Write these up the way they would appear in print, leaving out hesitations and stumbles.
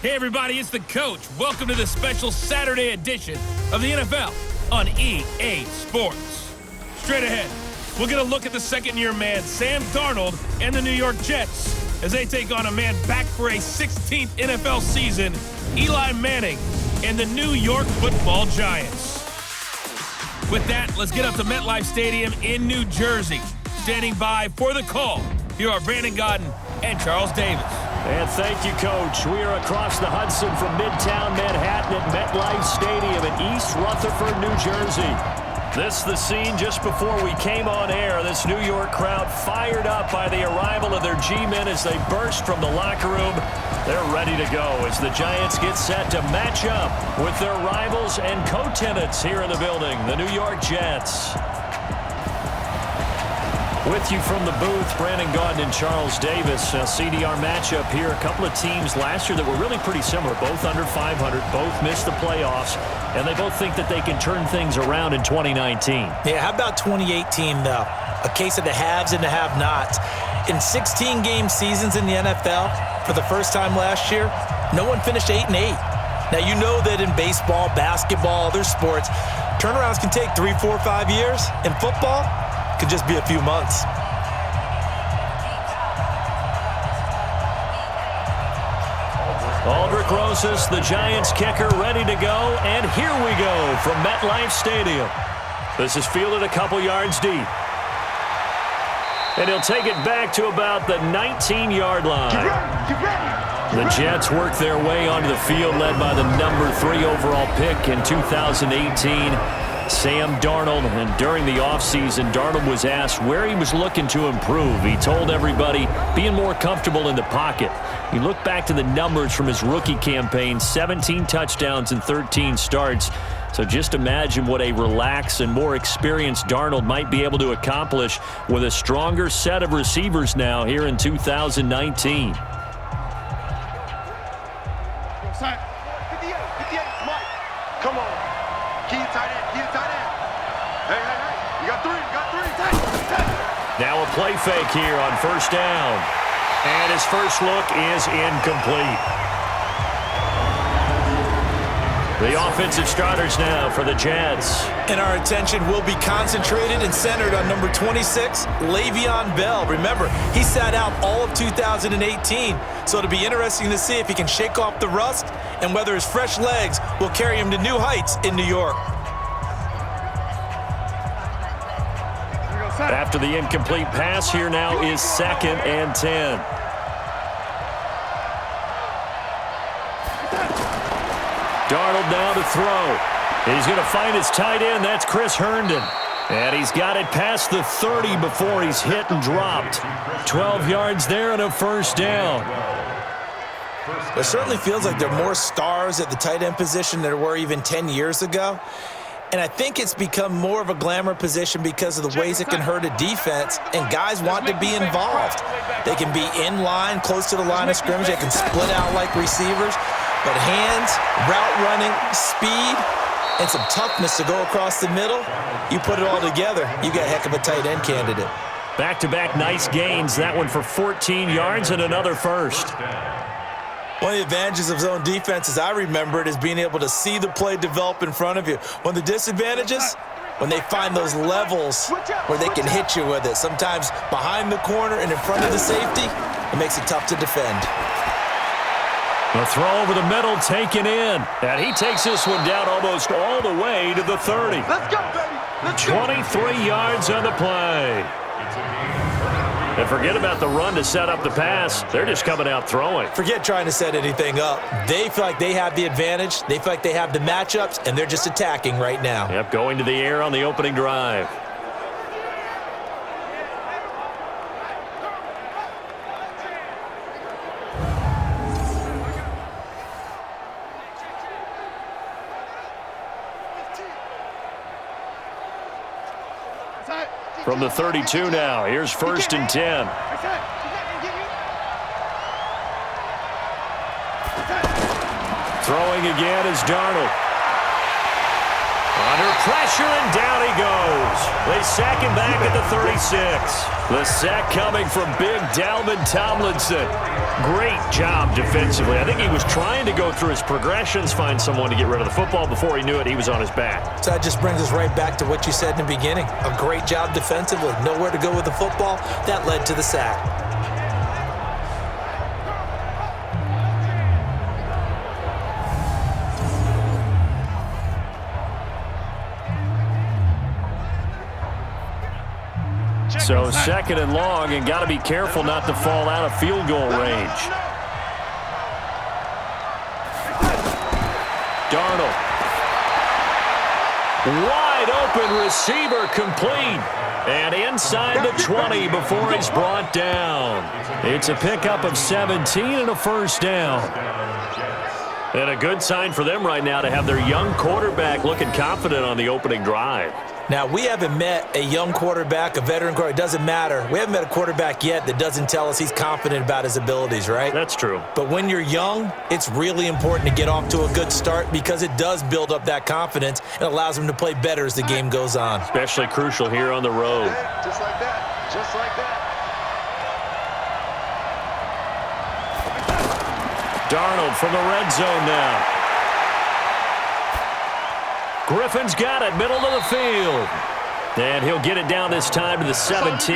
Hey everybody, it's the coach. Welcome to the special Saturday edition of the NFL on EA Sports. Straight ahead, we'll get a look at the second-year man, Sam Darnold, and the New York Jets as they take on a man back for a 16th NFL season, Eli Manning, and the New York Football Giants. With that, let's get up to MetLife Stadium in New Jersey. Standing by for the call, here are Brandon Gaudin and Charles Davis. And thank you, Coach. We are across the Hudson from Midtown Manhattan at MetLife Stadium in East Rutherford, New Jersey. This is the scene just before we came on air. This New York crowd fired up by the arrival of their G-men as they burst from the locker room. They're ready to go as the Giants get set to match up with their rivals and co-tenants here in the building, the New York Jets. With you from the booth, Brandon Gaudin and Charles Davis. CDR matchup here. A couple of teams last year that were really pretty similar. Both under 500, both missed the playoffs, and they both think that they can turn things around in 2019. Yeah, how about 2018, though? A case of the haves and the have-nots. In 16-game seasons in the NFL, for the first time last year, no one finished 8-8. Now, you know that in baseball, basketball, other sports, turnarounds can take 3, 4, 5 years. In football, could just be a few months. Aldrich Rosas, the Giants kicker, ready to go. And here we go from MetLife Stadium. This is fielded a couple yards deep. And he'll take it back to about the 19-yard line. The Jets work their way onto the field, led by the number 3 overall pick in 2018. Sam Darnold, and during the offseason, Darnold was asked where he was looking to improve. He told everybody being more comfortable in the pocket. You look back to the numbers from his rookie campaign, 17 touchdowns and 13 starts. So just imagine what a relaxed and more experienced Darnold might be able to accomplish with a stronger set of receivers now here in 2019. Come on. Keep tight end. Keep tight end. Hey. You got three. Now a play fake here on first down. And his first look is incomplete. The offensive starters now for the Jets. And our attention will be concentrated and centered on number 26, Le'Veon Bell. Remember, he sat out all of 2018, so it'll be interesting to see if he can shake off the rust and whether his fresh legs will carry him to new heights in New York. After the incomplete pass, here now is 2nd and 10. Darnold now to throw. He's going to find his tight end. That's Chris Herndon. And he's got it past the 30 before he's hit and dropped. 12 yards there and a first down. It certainly feels like there are more stars at the tight end position than there were even 10 years ago. And I think it's become more of a glamour position because of the ways it can hurt a defense, and guys want to be involved. They can be in line, close to the line of scrimmage. They can split out like receivers. But hands, route running, speed, and some toughness to go across the middle, you put it all together, you got a heck of a tight end candidate. Back-to-back nice gains. That one for 14 yards and another first. One of the advantages of zone defense, as I remember it, is being able to see the play develop in front of you. One of the disadvantages, when they find those levels where they can hit you with it. Sometimes behind the corner and in front of the safety, it makes it tough to defend. A throw over the middle taken in. And he takes this one down almost all the way to the 30. Let's go, baby. Let's go. 23 yards on the play. And forget about the run to set up the pass. They're just coming out throwing. Forget trying to set anything up. They feel like they have the advantage. They feel like they have the matchups, and they're just attacking right now. Yep, going to the air on the opening drive. From the 32 now, here's 1st and 10. Throwing again is Darnold. Under pressure, and down he goes. They sack him back at the 36. The sack coming from big Dalvin Tomlinson. Great job defensively. I think he was trying to go through his progressions, find someone to get rid of the football. Before he knew it, he was on his back. So that just brings us right back to what you said in the beginning. A great job defensively. Nowhere to go with the football. That led to the sack. So second and long, and got to be careful not to fall out of field goal range. Darnold. Wide open receiver complete. And inside the 20 before he's brought down. It's a pickup of 17 and a first down. And a good sign for them right now to have their young quarterback looking confident on the opening drive. Now, we haven't met a young quarterback, a veteran quarterback. It doesn't matter. We haven't met a quarterback yet that doesn't tell us he's confident about his abilities, right? That's true. But when you're young, it's really important to get off to a good start because it does build up that confidence and allows him to play better as the game goes on. Especially crucial here on the road. Just like that. Just like that. Darnold from the red zone now. Griffin's got it, middle of the field. And he'll get it down this time to the 17.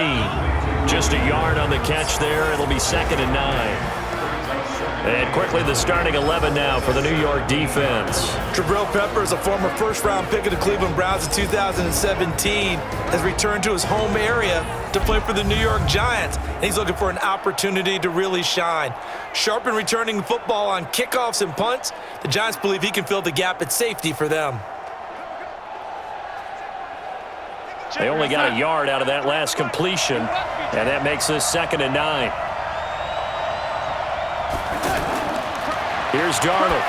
Just a yard on the catch there. It'll be 2nd and 9. And quickly the starting 11 now for the New York defense. Jabril Peppers, a former first-round pick of the Cleveland Browns in 2017, has returned to his home area to play for the New York Giants. And he's looking for an opportunity to really shine. Sharp in returning the football on kickoffs and punts. The Giants believe he can fill the gap at safety for them. They only got a yard out of that last completion, and that makes this 2nd and 9. Here's Darnold.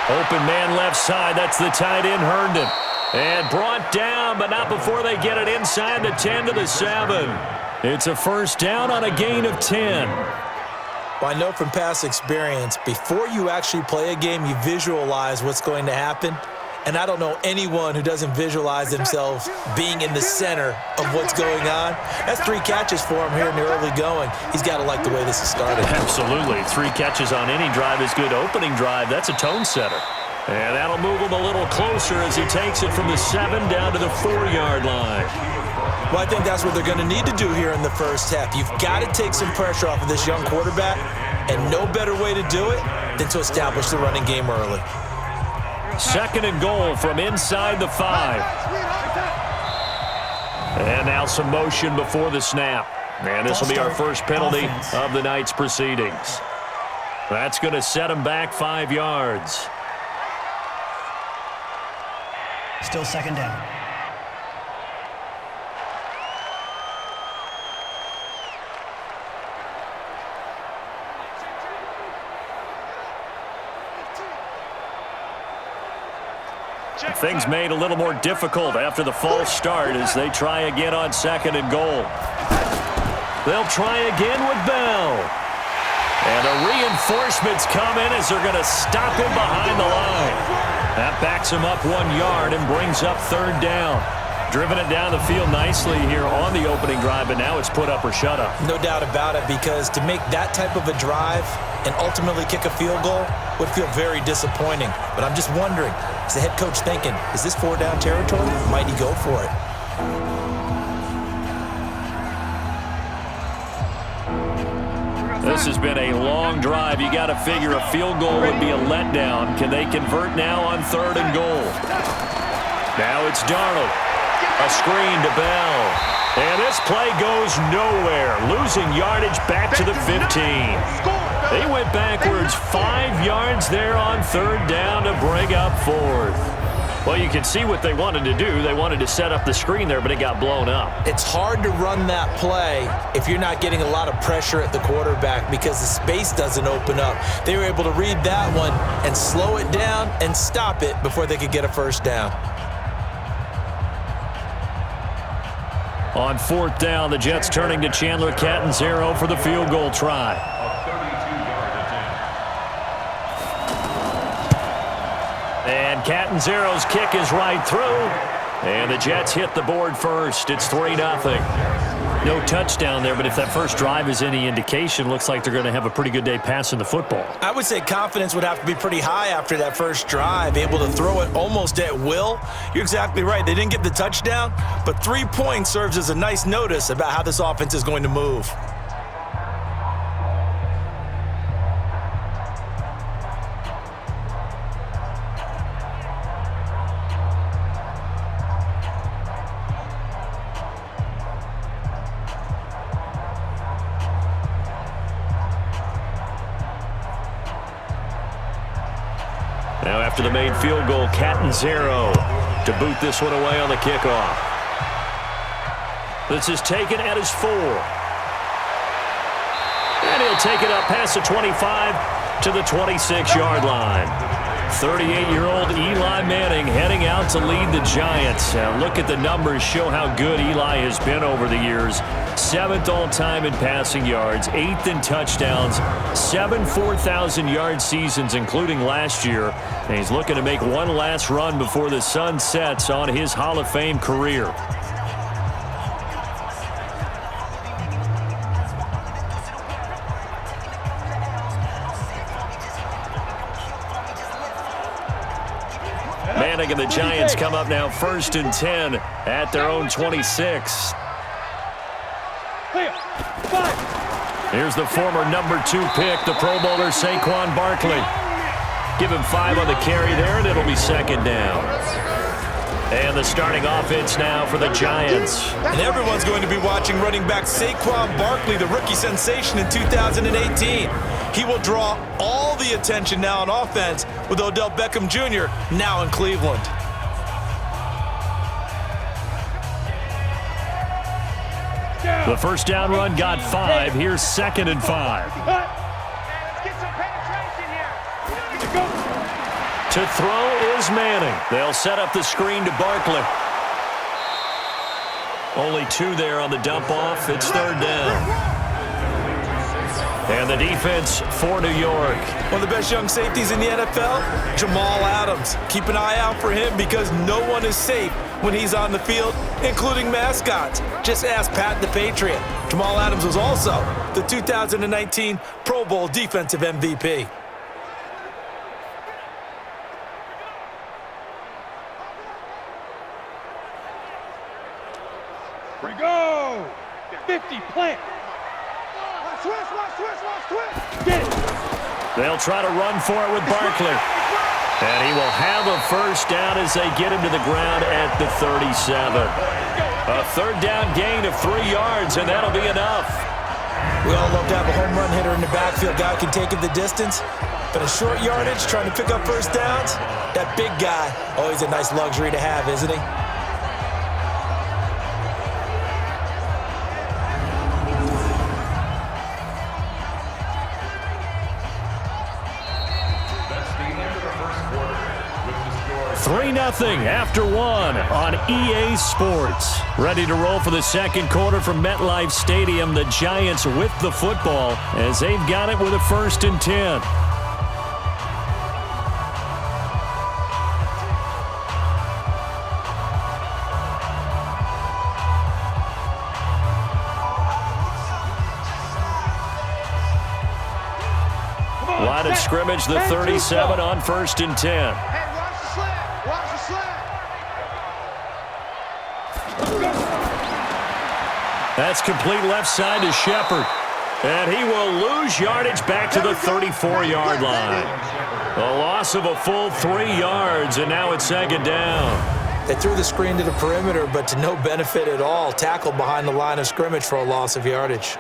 Open man left side. That's the tight end, Herndon. And brought down, but not before they get it inside the 10 to the 7. It's a first down on a gain of 10. Well, I know from past experience, before you actually play a game, you visualize what's going to happen. And I don't know anyone who doesn't visualize themselves being in the center of what's going on. That's 3 catches for him here in the early going. He's got to like the way this has started. Absolutely. 3 catches on any drive is good. Opening drive, that's a tone setter. And that'll move him a little closer as he takes it from the 7 down to the 4-yard line. Well, I think that's what they're going to need to do here in the first half. You've got to take some pressure off of this young quarterback, and no better way to do it than to establish the running game early. 2nd and goal from inside the 5. And now some motion before the snap. And this will be our first penalty of the night's proceedings. That's going to set him back 5 yards. Still 2nd down. Things made a little more difficult after the false start as they try again on 2nd and goal. They'll try again with Bell. And the reinforcements come in as they're going to stop him behind the line. That backs him up 1 yard and brings up 3rd down. Driven it down the field nicely here on the opening drive, but now it's put up or shut up. No doubt about it, because to make that type of a drive and ultimately kick a field goal would feel very disappointing. But I'm just wondering, is the head coach thinking, is this 4-down territory? Might he go for it? This has been a long drive. You got to figure a field goal would be a letdown. Can they convert now on 3rd and goal? Now it's Darnold. A screen to Bell. And this play goes nowhere. Losing yardage back to the 15. They went backwards 5 yards there on 3rd down to bring up 4th. Well, you can see what they wanted to do. They wanted to set up the screen there, but it got blown up. It's hard to run that play if you're not getting a lot of pressure at the quarterback because the space doesn't open up. They were able to read that one and slow it down and stop it before they could get a first down. On 4th down, the Jets turning to Chandler Catanzaro for the field goal try. And Catanzaro's kick is right through. And the Jets hit the board first. It's 3-0. No touchdown there, but if that first drive is any indication, looks like they're going to have a pretty good day passing the football. I would say confidence would have to be pretty high after that first drive, able to throw it almost at will. You're exactly right. They didn't get the touchdown, but 3 points serves as a nice notice about how this offense is going to move. Now after the made field goal, Catanzaro to boot this one away on the kickoff. This is taken at his 4. And he'll take it up past the 25 to the 26-yard line. 38-year-old Eli Manning heading out to lead the Giants. Now look at the numbers, show how good Eli has been over the years. 7th all-time in passing yards, 8th in touchdowns, 7 4,000-yard seasons, including last year. And he's looking to make one last run before the sun sets on his Hall of Fame career. Manning and the Giants come up now 1st and 10 at their own 26. Here's the former number 2 pick, the Pro Bowler Saquon Barkley. Give him 5 on the carry there, and it'll be 2nd down. And the starting offense now for the Giants. And everyone's going to be watching running back Saquon Barkley, the rookie sensation in 2018. He will draw all the attention now on offense with Odell Beckham Jr. now in Cleveland. The first down run got 5. Here's 2nd and 5. Let's get some penetration here. To throw is Manning. They'll set up the screen to Barkley. Only 2 there on the dump off. It's 3rd down. And the defense for New York. One of the best young safeties in the NFL, Jamal Adams. Keep an eye out for him because no one is safe when he's on the field, including mascots. Just ask Pat the Patriot. Jamal Adams was also the 2019 Pro Bowl Defensive MVP. Here we go. 50 plant. Get it. They'll try to run for it with Barkley. And he will have a first down as they get him to the ground at the 37. A 3rd down gain of 3 yards, and that'll be enough. We all love to have a home run hitter in the backfield. Guy can take it the distance. But a short yardage, trying to pick up first downs, that big guy, always a nice luxury to have, isn't he? Three 3-0 after 1 on EA Sports. Ready to roll for the second quarter from MetLife Stadium. The Giants with the football as they've got it with a 1st and 10. Line of scrimmage, the 37 on 1st and 10. That's complete left side to Shepard. And he will lose yardage back to the 34-yard line. A loss of a full 3 yards, and now it's 2nd down. They threw the screen to the perimeter, but to no benefit at all. Tackled behind the line of scrimmage for a loss of yardage.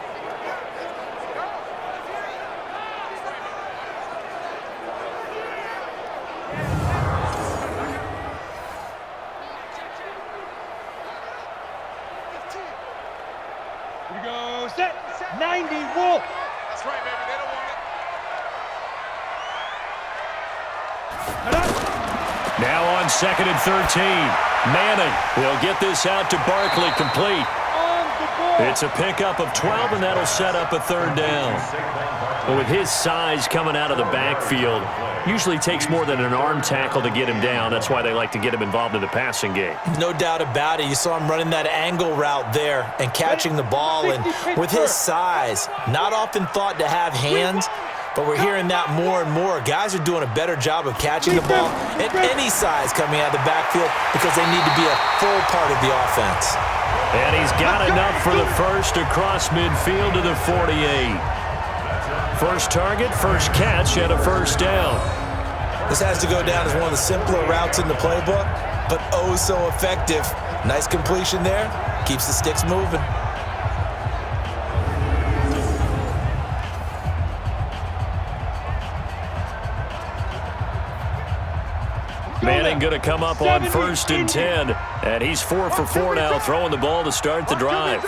Here we go, set, 90, Wolf. That's right, baby, they don't want it. Now on 2nd and 13. Manning will get this out to Barkley, complete. On the board. It's a pickup of 12, and that'll set up a third down. Well, with his size coming out of the backfield, usually takes more than an arm tackle to get him down. That's why they like to get him involved in the passing game. No doubt about it. You saw him running that angle route there and catching the ball. And with his size, not often thought to have hands, but we're hearing that more and more. Guys are doing a better job of catching the ball at any size coming out of the backfield because they need to be a full part of the offense. And he's got enough for the first across midfield to the 48. First target, first catch, and a first down. This has to go down as one of the simpler routes in the playbook, but oh so effective. Nice completion there. Keeps the sticks moving. Manning going to come up on 1st and 10, and he's 4 for 4 now, throwing the ball to start the drive.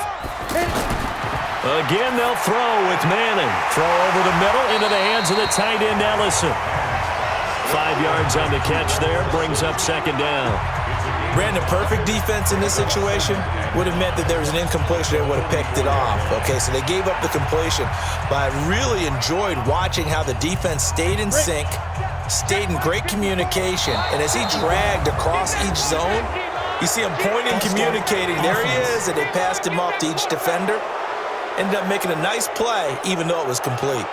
Again, they'll throw with Manning. Throw over the middle into the hands of the tight end, Ellison. 5 yards on the catch there, brings up second down. Brandon, perfect defense in this situation would have meant that there was an incompletion that would have picked it off. Okay, so they gave up the completion, but I really enjoyed watching how the defense stayed in sync, stayed in great communication, and as he dragged across each zone, you see him pointing, communicating. There he is, and they passed him off to each defender. Ended up making a nice play, even though it was complete.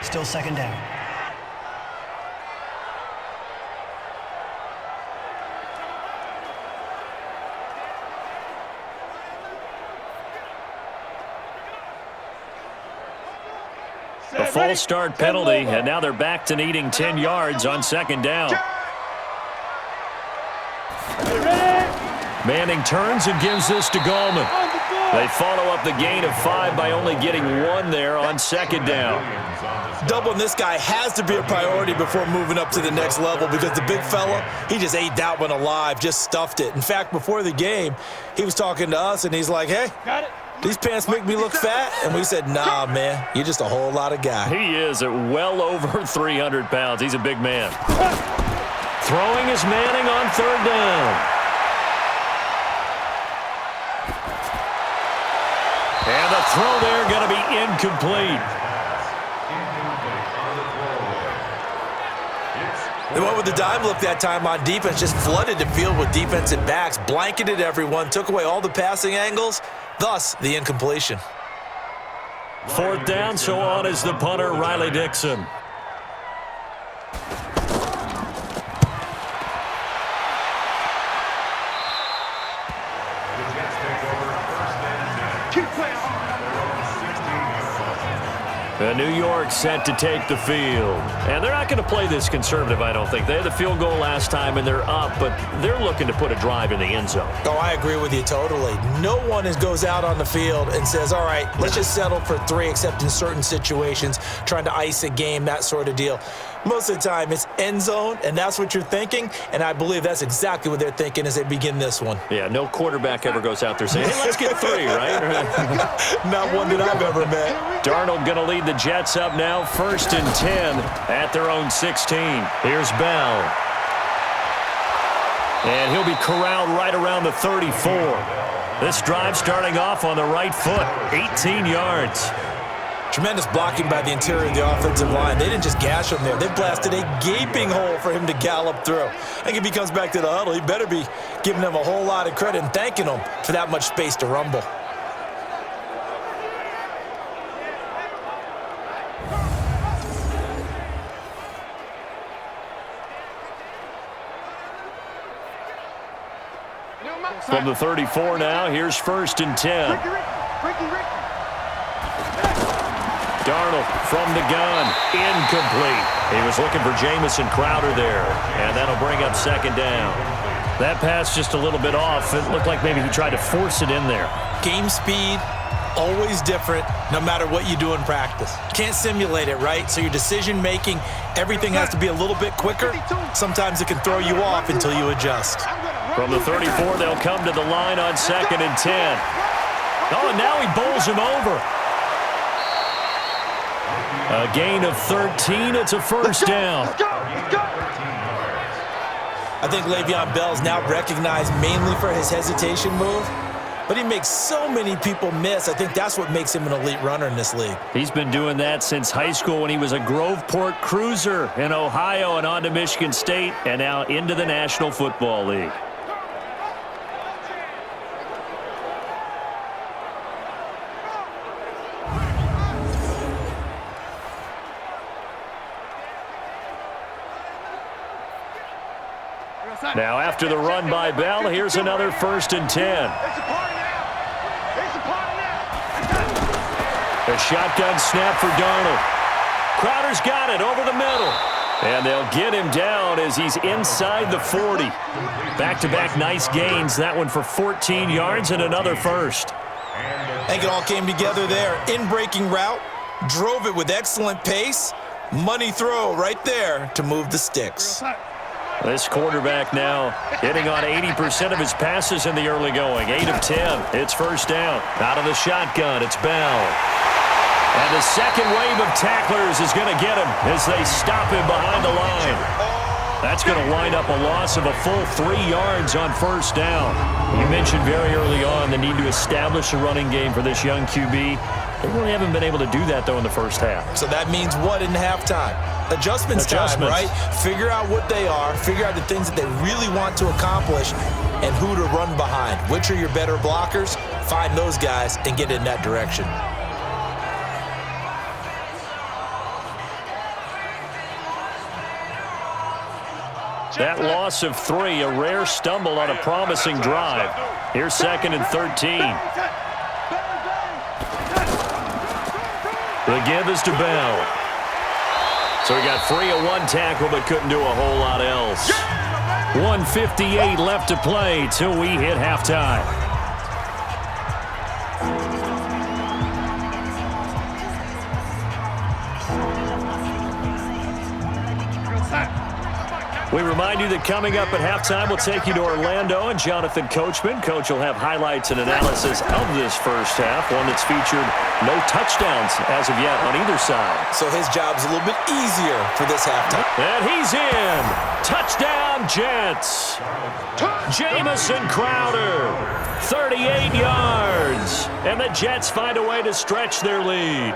Still second down. A false start penalty, and now they're back to needing 10 yards on second down. Manning turns and gives this to Gallman. They follow up the gain of 5 by only getting 1 there on second down. Doubling this guy has to be a priority before moving up to the next level because the big fella, he just ate that one alive, just stuffed it. In fact, before the game, he was talking to us, and he's like, hey, these pants make me look fat. And we said, nah, man, you're just a whole lot of guy. He is at well over 300 pounds. He's a big man. Throwing is Manning on third down. And the throw there going to be incomplete. They went with the dime look that time on defense, just flooded the field with defensive backs, blanketed everyone, took away all the passing angles, thus the incompletion. Fourth down, so on is the punter, Riley Dixon. New York set to take the field. And they're not going to play this conservative, I don't think. They had the field goal last time, and they're up, but they're looking to put a drive in the end zone. Oh, I agree with you totally. No one goes out on the field and says, all right, let's just settle for 3, except in certain situations, trying to ice a game, that sort of deal. Most of the time, it's end zone, and that's what you're thinking, and I believe that's exactly what they're thinking as they begin this one. Yeah, no quarterback ever goes out there saying, hey, let's get 3, right? Not one that I've ever met. Darnold going to lead the Jets up now, 1st and 10 at their own 16. Here's Bell. And he'll be corralled right around the 34. This drive starting off on the right foot, 18 yards. Tremendous blocking by the interior of the offensive line. They didn't just gash him there. They blasted a gaping hole for him to gallop through. I think if he comes back to the huddle, he better be giving them a whole lot of credit and thanking them for that much space to rumble. From the 34 now, here's 1st and 10. Darnold from the gun, incomplete. He was looking for Jamison Crowder there, and that'll bring up second down. That pass just a little bit off. It looked like maybe he tried to force it in there. Game speed, always different, no matter what you do in practice. Can't simulate it, right? So your decision-making, everything has to be a little bit quicker. Sometimes it can throw you off until you adjust. From the 34, they'll come to the line on 2nd and 10. Oh, and now he bowls him over. A gain of 13. It's a first down. I think Le'Veon Bell's now recognized mainly for his hesitation move. but he makes so many people miss. I think that's what makes him an elite runner in this league. He's been doing that since high school when he was a Groveport Cruiser in Ohio and on to Michigan State and now into the National Football League. Now after the run by Bell, here's another 1st and 10. A shotgun snap for Darnold. Crowder's got it over the middle. And they'll get him down as he's inside the 40. Back-to-back nice gains. That one for 14 yards and another first. I think it all came together there. In-breaking route, drove it with excellent pace. Money throw right there to move the sticks. This quarterback now hitting on 80% of his passes in the early going. 8 of 10. It's first down. Out of the shotgun, it's Bell. And the second wave of tacklers is going to get him as they stop him behind the line. That's going to wind up a loss of a full 3 yards on first down. You mentioned very early on the need to establish a running game for this young QB. They really haven't been able to do that, though, in the first half. So that means what in halftime? Adjustments time, right? Figure out what they are, figure out the things that they really want to accomplish, and who to run behind. Which are your better blockers? Find those guys and get in that direction. That loss of 3, a rare stumble on a promising drive. Here's 2nd and 13. The give is to Bell. So he got free of 1 tackle but couldn't do a whole lot else. 1:58 left to play till we hit halftime. We remind you that coming up at halftime, we'll take you to Orlando and Jonathan Coachman. Coach will have highlights and analysis of this first half, one that's featured no touchdowns as of yet on either side. So his job's a little bit easier for this halftime. And he's in. Touchdown, Jets. Jamison Crowder, 38 yards. And the Jets find a way to stretch their lead.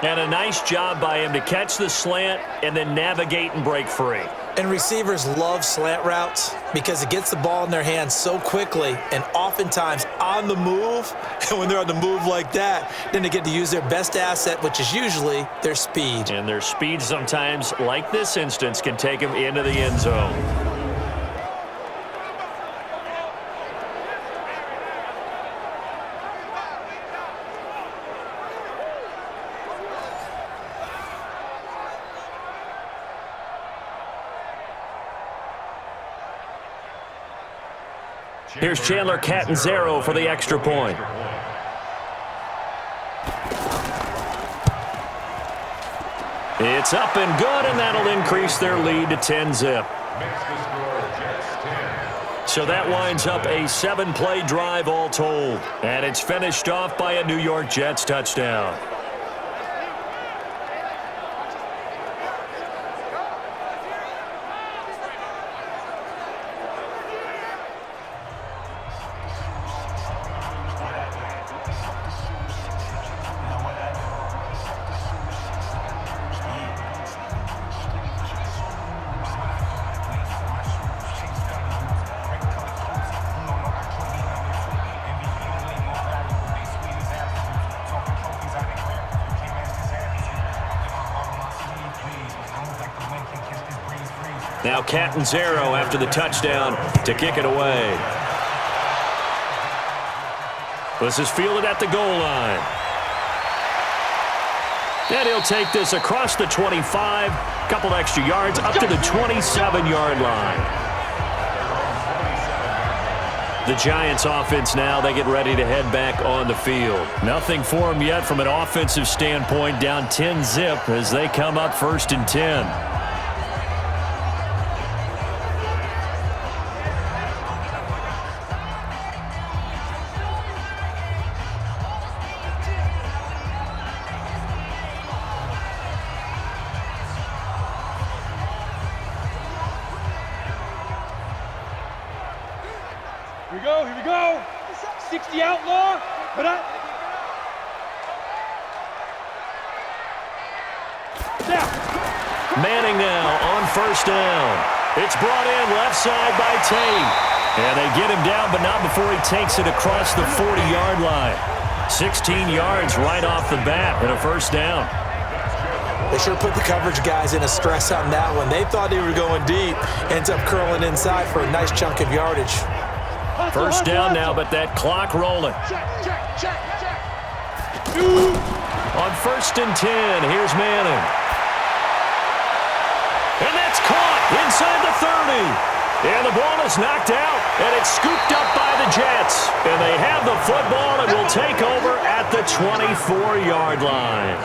And a nice job by him to catch the slant and then navigate and break free. And receivers love slant routes because it gets the ball in their hands so quickly and oftentimes on the move. And when they're on the move like that, then they get to use their best asset, which is usually their speed. And their speed sometimes, like this instance, can take them into the end zone. Here's Chandler Catanzaro for the extra point. It's up and good, and that'll increase their lead to 10-zip. So that winds up a 7-play drive all told. And it's finished off by a New York Jets touchdown. Now Catanzaro after the touchdown to kick it away. This is fielded at the goal line. And he'll take this across the 25, couple extra yards up to the 27-yard line. The Giants offense now, they get ready to head back on the field. Nothing for them yet from an offensive standpoint, down 10-zip as they come up 1st and 10. Here we go. 360 outlaw, but Manning now on first down. It's brought in left side by Tate. And they get him down, but not before he takes it across the 40-yard line. 16 yards right off the bat and a first down. They sure put the coverage guys in a stress on that one. They thought they were going deep. Ends up curling inside for a nice chunk of yardage. First down now, but that clock rolling. On first and 10, here's Manning. And that's caught inside the 30. And the ball is knocked out, and it's scooped up by the Jets. And they have the football and will take over at the 24-yard line.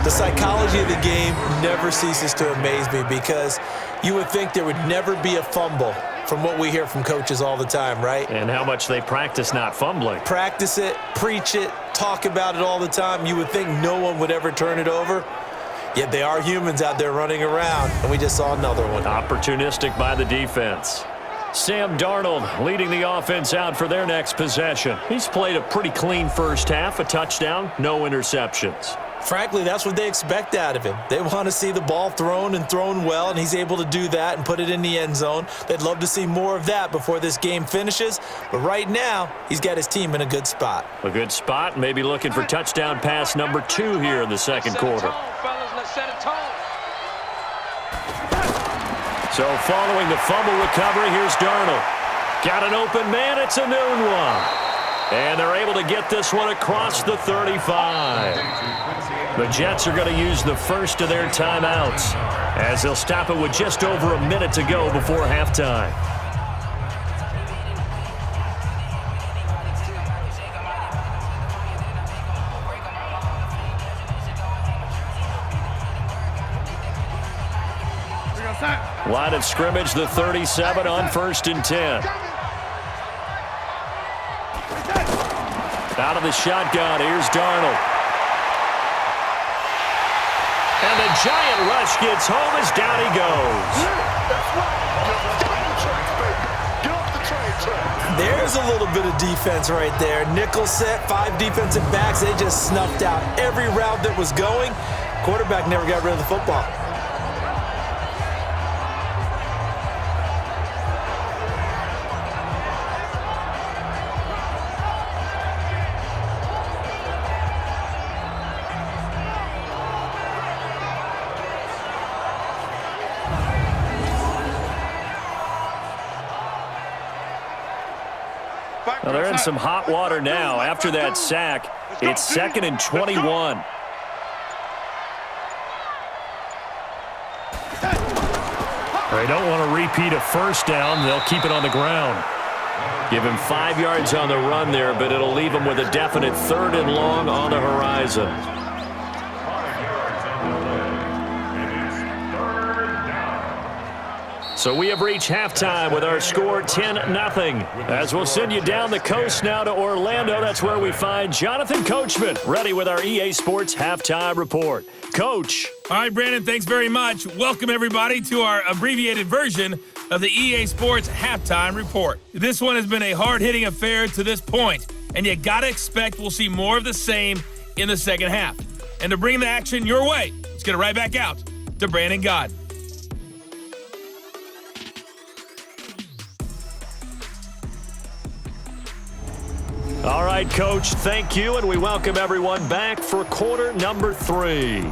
The psychology of the game never ceases to amaze me because you would think there would never be a fumble from what we hear from coaches all the time, right? And how much they practice not fumbling. Practice it, preach it, talk about it all the time. You would think no one would ever turn it over. Yet they are humans out there running around, and we just saw another one. Opportunistic by the defense. Sam Darnold leading the offense out for their next possession. He's played a pretty clean first half, a touchdown, no interceptions. Frankly, that's what they expect out of him. They want to see the ball thrown and thrown well, and he's able to do that and put it in the end zone. They'd love to see more of that before this game finishes, but right now, he's got his team in a good spot. A good spot, maybe looking for touchdown pass number 2 here in the second quarter. So following the fumble recovery, here's Darnold. Got an open man, it's a noon one. And they're able to get this one across the 35. The Jets are going to use the first of their timeouts as they'll stop it with just over a minute to go before halftime. Line of scrimmage, the 37 on first and 10. Out of the shotgun, here's Darnold. And the giant rush gets home as down he goes. There's a little bit of defense right there. Nickel set, 5 defensive backs. They just snuffed out every route that was going. Quarterback never got rid of the football. Well, they're in some hot water now. After that sack, it's 2nd and 21. They don't want to repeat a first down. They'll keep it on the ground. Give him 5 yards on the run there, but it'll leave him with a definite 3rd and long on the horizon. So we have reached halftime with our score 10-0. As we'll send you down the coast now to Orlando, that's where we find Jonathan Coachman ready with our EA Sports Halftime Report. Coach. All right, Brandon, thanks very much. Welcome, everybody, to our abbreviated version of the EA Sports Halftime Report. This one has been a hard-hitting affair to this point, and you got to expect we'll see more of the same in the second half. And to bring the action your way, let's get it right back out to Brandon God. All right, Coach, thank you, and we welcome everyone back for quarter number 3.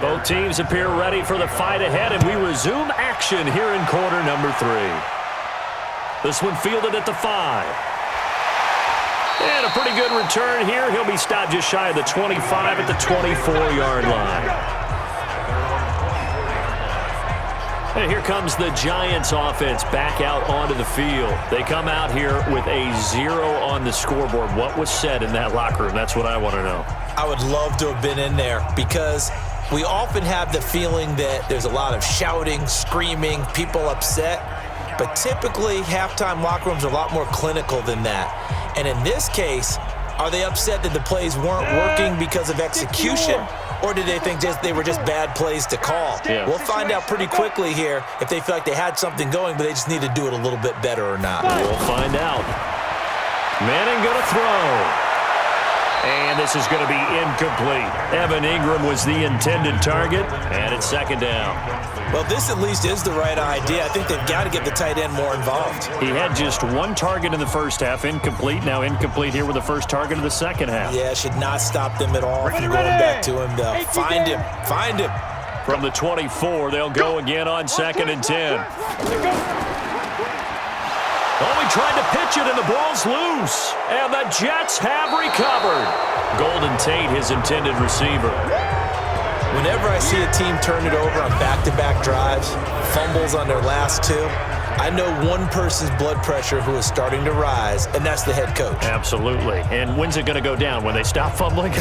Both teams appear ready for the fight ahead, and we resume action here in quarter number 3. This one fielded at the 5. And a pretty good return here. He'll be stopped just shy of the 25 at the 24-yard line. And here comes the Giants offense back out onto the field. They come out here with a 0 on the scoreboard. What was said in that locker room? That's what I want to know. I would love to have been in there because we often have the feeling that there's a lot of shouting, screaming, people upset. But typically, halftime locker rooms are a lot more clinical than that. And in this case, are they upset that the plays weren't working because of execution? Or did they think they were just bad plays to call? Yeah. We'll find out pretty quickly here if they feel like they had something going, but they just need to do it a little bit better or not. We'll find out. Manning going to throw. And this is going to be incomplete. Evan Ingram was the intended target, and it's second down. Well, this at least is the right idea. I think they've got to get the tight end more involved. He had just one target in the first half, incomplete. Now incomplete here with the first target of the second half. Yeah, should not stop them at all from going back to him, though. Find him. Find him. From the 24, they'll go again on 2nd and 10. Oh, he tried to pitch it, and the ball's loose. And the Jets have recovered. Golden Tate, his intended receiver. Whenever I see a team turn it over on back-to-back drives, fumbles on their last two, I know one person's blood pressure who is starting to rise, and that's the head coach. Absolutely. And when's it going to go down? When they stop fumbling?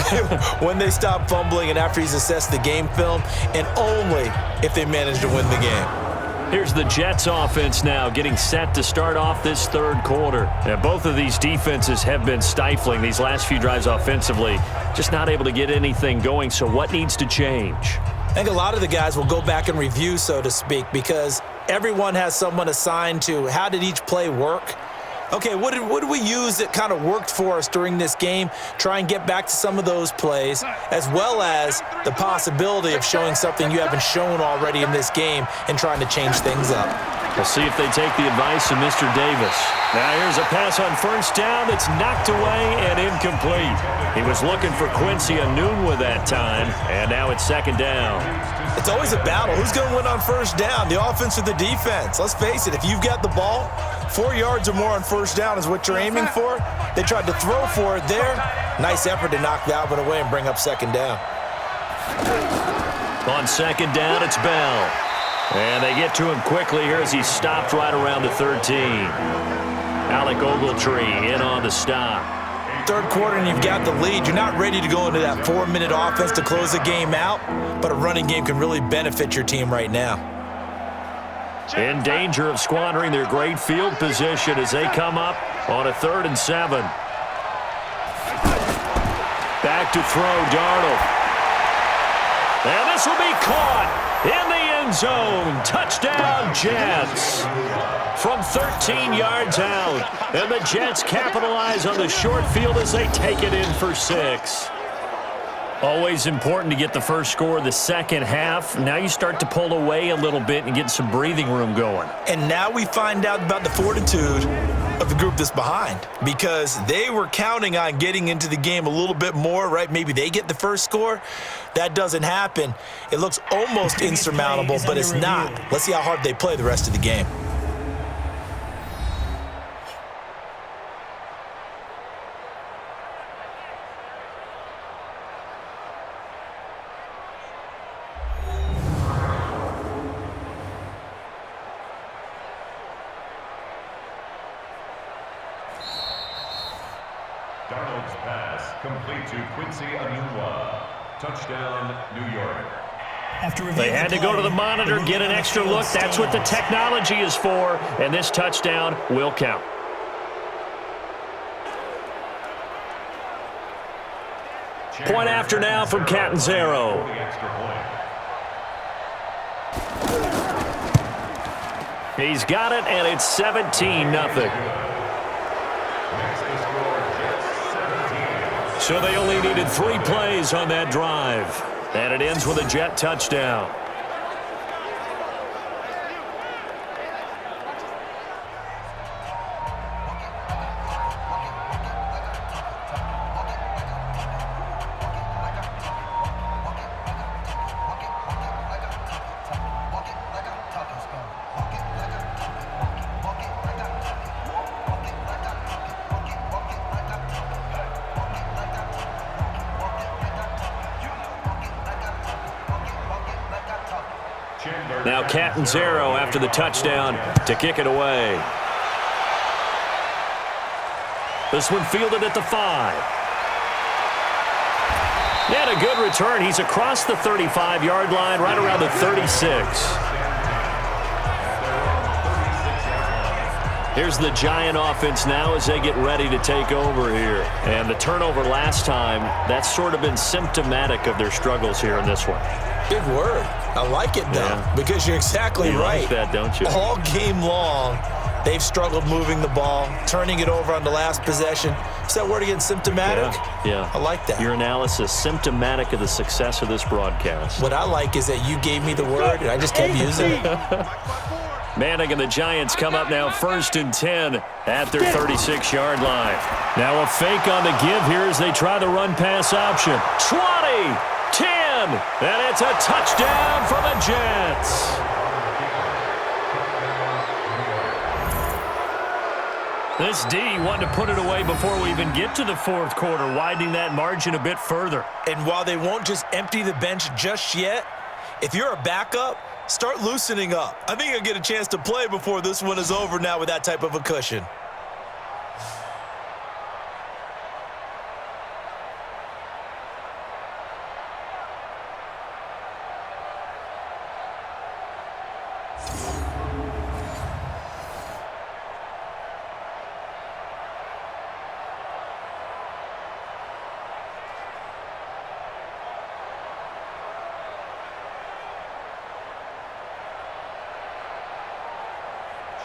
When they stop fumbling and after he's assessed the game film, and only if they manage to win the game. Here's the Jets offense now getting set to start off this third quarter. Now, both of these defenses have been stifling these last few drives offensively, just not able to get anything going. So what needs to change? I think a lot of the guys will go back and review, so to speak, because everyone has someone assigned to how did each play work. Okay, what did we use that kind of worked for us during this game? Try and get back to some of those plays, as well as the possibility of showing something you haven't shown already in this game and trying to change things up. We'll see if they take the advice of Mr. Davis. Now here's a pass on first down that's knocked away and incomplete. He was looking for Quincy Enunwa that time, and now it's second down. It's always a battle. Who's going to win on first down, the offense or the defense? Let's face it, if you've got the ball, 4 yards or more on first down is what you're aiming for. They tried to throw for it there. Nice effort to knock that one away and bring up second down. On second down, it's Bell. And they get to him quickly here as he's stopped right around the 13. Alec Ogletree in on the stop. Third quarter and you've got the lead. You're not ready to go into that 4-minute offense to close the game out, but a running game can really benefit your team right now. In danger of squandering their great field position as they come up on a 3rd and 7. Back to throw, Darnold. And this will be caught in the end zone. Touchdown, Jets. From 13 yards out. And the Jets capitalize on the short field as they take it in for 6. Always important to get the first score of the second half. Now you start to pull away a little bit and get some breathing room going. And now we find out about the fortitude of the group that's behind, because they were counting on getting into the game a little bit more, right? Maybe they get the first score. That doesn't happen. It looks almost insurmountable, but it's not. Let's see how hard they play the rest of the game. Darnold's pass complete to Quincy Enunwa. Touchdown, New York. They had to go to the monitor, get an extra look. That's what the technology is for, and this touchdown will count. Point after now from Catanzaro. He's got it, and it's 17-0. So they only needed 3 plays on that drive. And it ends with a Jet touchdown. Now Catanzaro after the touchdown to kick it away. This one fielded at the 5. And a good return. He's across the 35-yard line, right around the 36. Here's the Giant offense now as they get ready to take over here. And the turnover last time, that's sort of been symptomatic of their struggles here in this one. Big word. I like it, though, because you're exactly right. You like that, don't you? All game long, they've struggled moving the ball, turning it over on the last possession. Is that word again, symptomatic? Yeah. I like that. Your analysis, symptomatic of the success of this broadcast. What I like is that you gave me the word, and I just kept using it. Manning and the Giants come up now 1st and 10 at their 36-yard line. Now a fake on the give here as they try the run-pass option. 20, 10, and it's a touchdown for the Jets. This D wanted to put it away before we even get to the 4th quarter, widening that margin a bit further. And while they won't just empty the bench just yet, if you're a backup, start loosening up. I think you'll get a chance to play before this one is over now with that type of a cushion.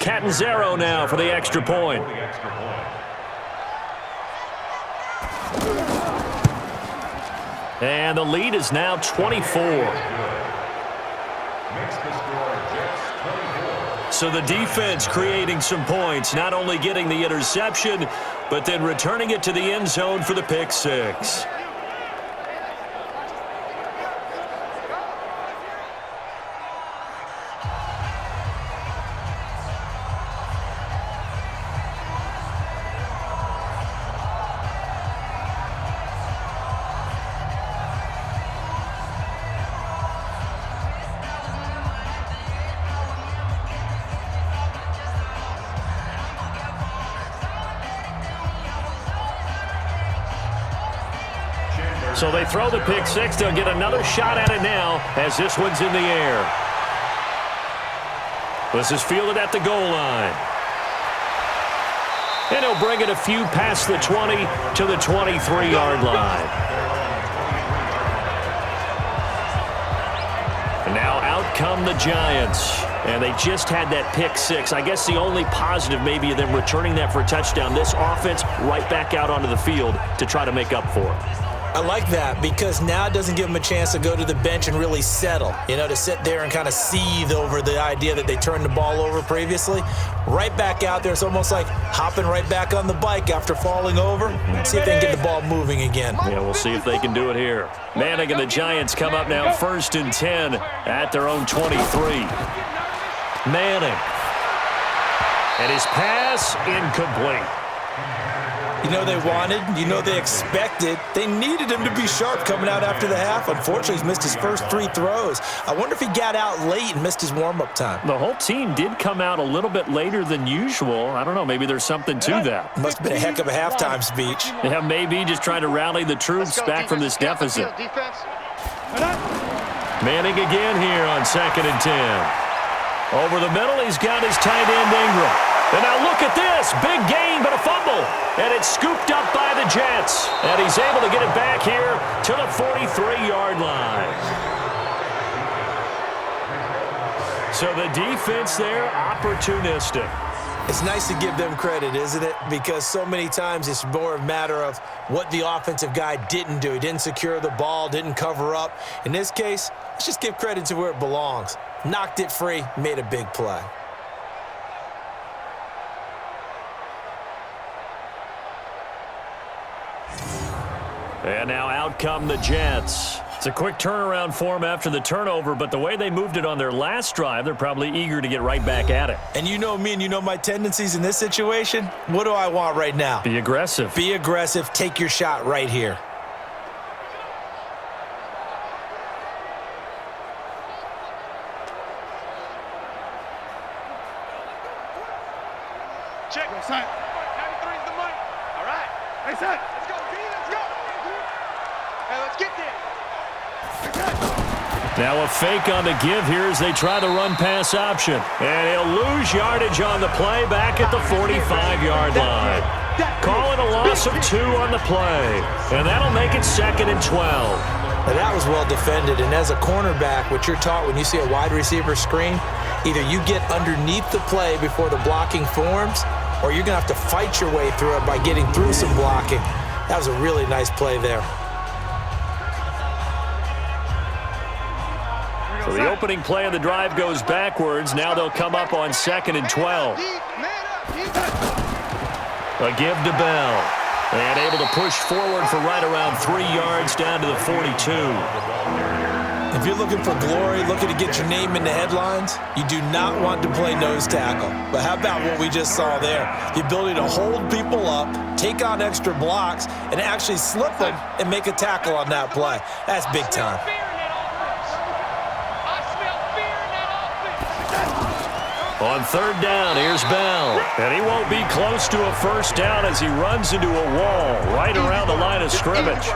Catanzaro now for the extra point. And the lead is now 24. So the defense creating some points, not only getting the interception, but then returning it to the end zone for the pick 6. So they throw the pick 6. They'll get another shot at it now as this one's in the air. This is fielded at the goal line. And he'll bring it a few past the 20 to the 23-yard line. And now out come the Giants. And they just had that pick 6. I guess the only positive maybe of them returning that for a touchdown. This offense right back out onto the field to try to make up for it. I like that because now it doesn't give them a chance to go to the bench and really settle, to sit there and kind of seethe over the idea that they turned the ball over previously. Right back out there, it's almost like hopping right back on the bike after falling over. See if they can get the ball moving again. Yeah, we'll see if they can do it here. Manning and the Giants come up now 1st and 10 at their own 23. Manning. And his pass incomplete. They wanted, they expected. They needed him to be sharp coming out after the half. Unfortunately, he's missed his first 3 throws. I wonder if he got out late and missed his warm-up time. The whole team did come out a little bit later than usual. I don't know, maybe there's something to that. Must have been a heck of a halftime speech. Yeah, maybe just trying to rally the troops back from this deficit. Manning again here on 2nd and 10. Over the middle, he's got his tight end Ingram. And now look at this. Big gain, but a fumble. And it's scooped up by the Jets. And he's able to get it back here to the 43-yard line. So the defense there, opportunistic. It's nice to give them credit, isn't it? Because so many times it's more a matter of what the offensive guy didn't do. He didn't secure the ball, didn't cover up. In this case, let's just give credit to where it belongs. Knocked it free, made a big play. And now out come the Jets. It's a quick turnaround for them after the turnover, but the way they moved it on their last drive, they're probably eager to get right back at it. And you know me and you know my tendencies in this situation. What do I want right now? Be aggressive. Be aggressive. Take your shot right here. Check. Go, son. 93's the money. All right. Hey, son. Let's go, B. Let's go. Hey, let's get there. Now a fake on the give here as they try the run-pass option. And he'll lose yardage on the play back at the 45-yard line. Call it a loss of 2 on the play. And that'll make it 2nd and 12. Now that was well defended, and as a cornerback, what you're taught when you see a wide receiver screen, either you get underneath the play before the blocking forms, or you're going to have to fight your way through it by getting through some blocking. That was a really nice play there. So the opening play of the drive goes backwards. Now they'll come up on 2nd and 12. A give to Bell. And able to push forward for right around 3 yards down to the 42. If you're looking for glory, looking to get your name in the headlines, you do not want to play nose tackle. But how about what we just saw there? The ability to hold people up, take on extra blocks, and actually slip them and make a tackle on that play. That's big time. On 3rd down, here's Bell. And he won't be close to a first down as he runs into a wall right around the line of scrimmage.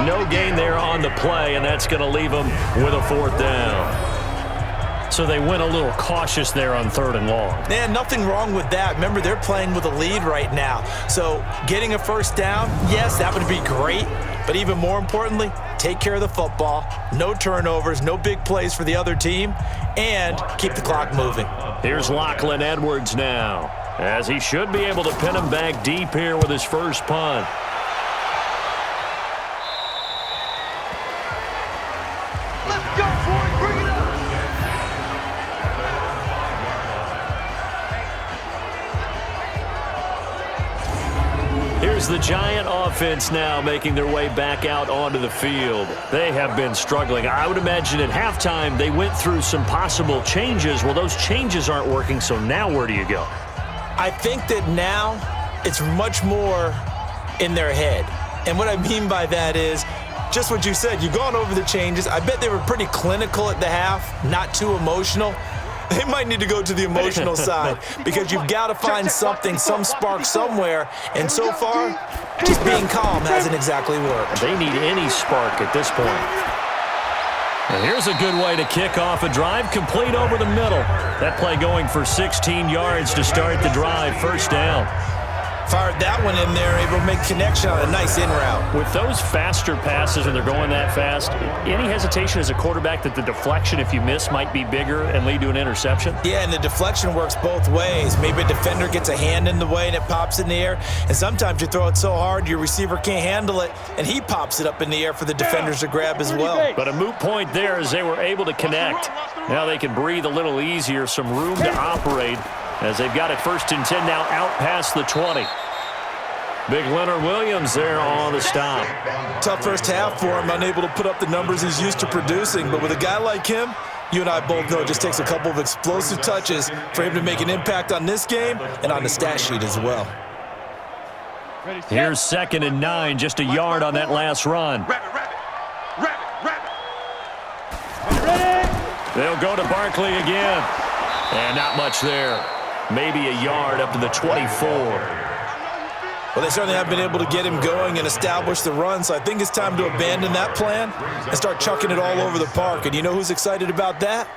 No gain there on the play, and that's going to leave him with a 4th down. So they went a little cautious there on 3rd and long. Yeah, nothing wrong with that. Remember, they're playing with a lead right now. So getting a first down, yes, that would be great. But even more importantly, take care of the football. No turnovers, no big plays for the other team, and keep the clock moving. Here's Lachlan Edwards now, as he should be able to pin him back deep here with his first punt. Let's go, boy. Bring it up. Here's the Giant offense now making their way back out onto the field. They have been struggling. I would imagine at halftime they went through some possible changes. Well, those changes aren't working, so now where do you go? I think that now it's much more in their head. And what I mean by that is just what you said. You've gone over the changes. I bet they were pretty clinical at the half, not too emotional. They might need to go to the emotional side because you've got to find something, some spark somewhere. And so far, just being calm hasn't exactly worked. They need any spark at this point. And here's a good way to kick off a drive, complete over the middle. That play going for 16 yards to start the drive, 1st down. Fired that one in there, able to make connection on a nice in route. With those faster passes when they're going that fast, any hesitation as a quarterback that the deflection, if you miss, might be bigger and lead to an interception? Yeah, and the deflection works both ways. Maybe a defender gets a hand in the way and it pops in the air, and sometimes you throw it so hard your receiver can't handle it, and he pops it up in the air for the defenders to grab as well. But a moot point there as they were able to connect. Now they can breathe a little easier, some room to operate as they've got it 1st and 10 now out past the 20. Big Leonard Williams there on the stop. Tough first half for him, unable to put up the numbers he's used to producing. But with a guy like him, you and I both know it just takes a couple of explosive touches for him to make an impact on this game and on the stat sheet as well. Here's 2nd and 9, just a yard on that last run. They'll go to Barkley again. And not much there. Maybe a yard up to the 24. Well, they certainly have been able to get him going and establish the run, so I think it's time to abandon that plan and start chucking it all over the park. And you know who's excited about that?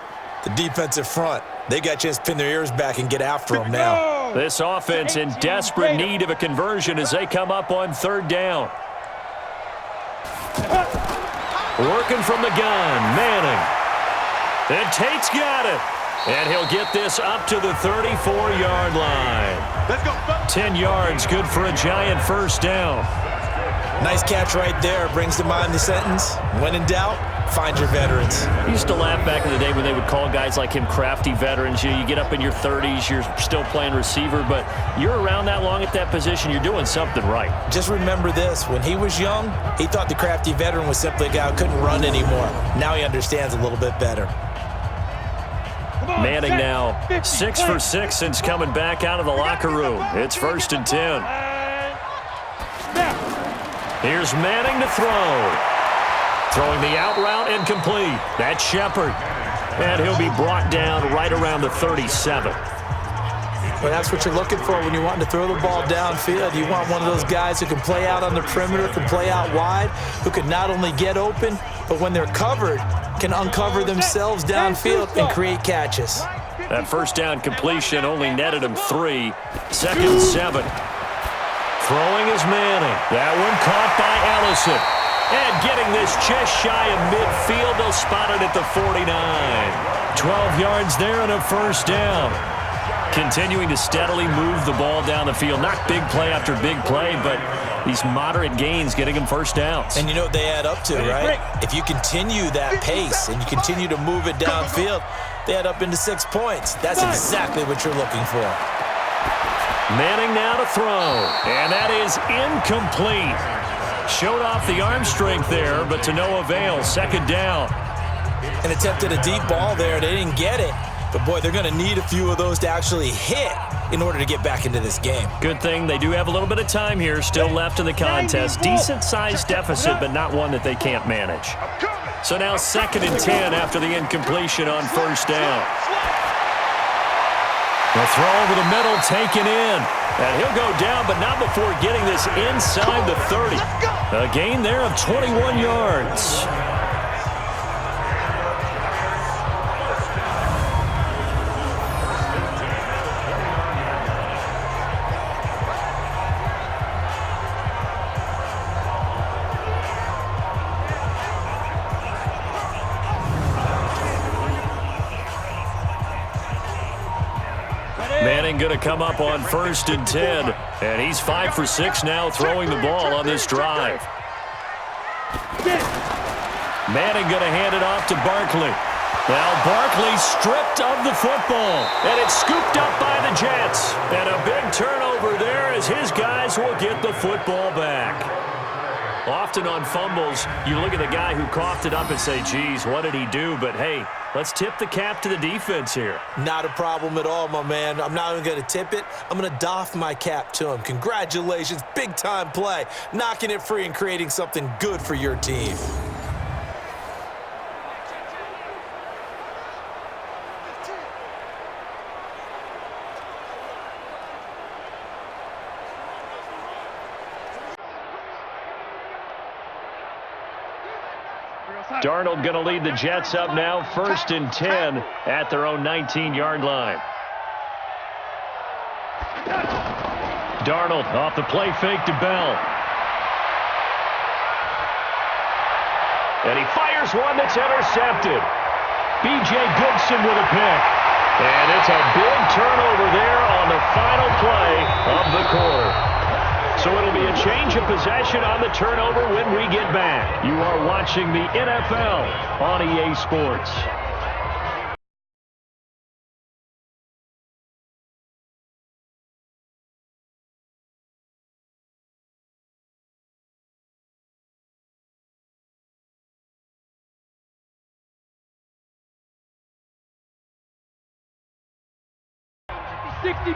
The defensive front. They got a chance to pin their ears back and get after him now. This offense in desperate need of a conversion as they come up on 3rd down. Working from the gun, Manning. And Tate's got it. And he'll get this up to the 34-yard line. Let's go. 10 yards, good for a Giant 1st down. Nice catch right there. Brings to mind the sentence, when in doubt, find your veterans. I used to laugh back in the day when they would call guys like him crafty veterans. You get up in your 30s, you're still playing receiver, but you're around that long at that position, you're doing something right. Just remember this. When he was young, he thought the crafty veteran was simply a guy who couldn't run anymore. Now he understands a little bit better. Manning now 6 for 6 since coming back out of the locker room. It's 1st and 10. Here's Manning to throw. Throwing the out route and complete. That's Shepard. And he'll be brought down right around the 37. Well, that's what you're looking for when you want to throw the ball downfield. You want one of those guys who can play out on the perimeter, can play out wide, who can not only get open, but when they're covered, can uncover themselves downfield and create catches. That first down completion only netted him 3. 2nd and 7. Throwing is Manning. That one caught by Ellison. And getting this just shy of midfield, they'll spot it at the 49. 12 yards there and a first down. Continuing to steadily move the ball down the field. Not big play after big play, but these moderate gains getting them first downs. And you know what they add up to, right? If you continue that pace and you continue to move it downfield, they add up into 6 points. That's exactly what you're looking for. Manning now to throw. And that is incomplete. Showed off the arm strength there, but to no avail. 2nd down. And attempted a deep ball there. They didn't get it. But, boy, they're going to need a few of those to actually hit in order to get back into this game. Good thing they do have a little bit of time here still left in the contest. Decent-sized deficit, but not one that they can't manage. So now 2nd and 10 after the incompletion on first down. The throw over the middle taken in. And he'll go down, but not before getting this inside the 30. A gain there of 21 yards. Manning going to come up on 1st and 10. And he's 5 for 6 now throwing the ball on this drive. Manning going to hand it off to Barkley. Now Barkley stripped of the football. And it's scooped up by the Jets. And a big turnover there as his guys will get the football back. Often on fumbles, you look at the guy who coughed it up and say, geez, what did he do? But, hey, let's tip the cap to the defense here. Not a problem at all, my man. I'm not even going to tip it. I'm going to doff my cap to him. Congratulations. Big-time play. Knocking it free and creating something good for your team. Darnold going to lead the Jets up now, 1st and 10 at their own 19-yard line. Darnold off the play fake to Bell. And he fires one that's intercepted. B.J. Goodson with a pick. And it's a big turnover there on the final play of the quarter. So it'll be a change of possession on the turnover when we get back. You are watching the NFL on EA Sports.